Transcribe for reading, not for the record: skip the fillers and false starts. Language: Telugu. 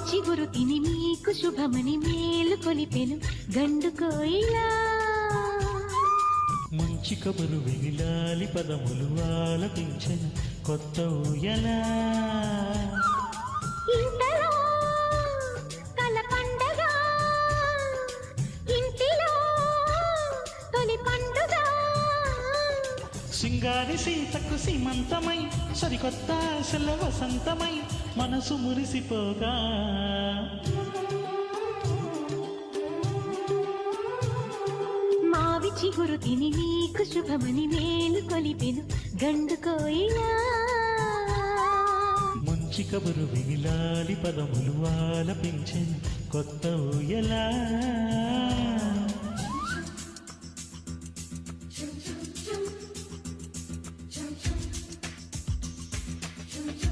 చిగురు తిని మీకు శుభమని మేలు కొలిపెను గండు కోయిలా మంచి కబురు వెగిలాలి పదములు ఆలపించెను కొత్త ఊయలా ఇంతలో కల పండగ ఇంటిలో తొలి పండుగ సింగారి సీతకు సీమంతమై సరికొత్త ఆశల వసంతమై మనసు మురిసిపోగా మావి చిగురు తిని నీకు శుభమని మేలు కొలిపెను గండు కోయిలా మంచి కబురు వెగిలాలి పదములు ఆలపించెను కొత్త ఊయలా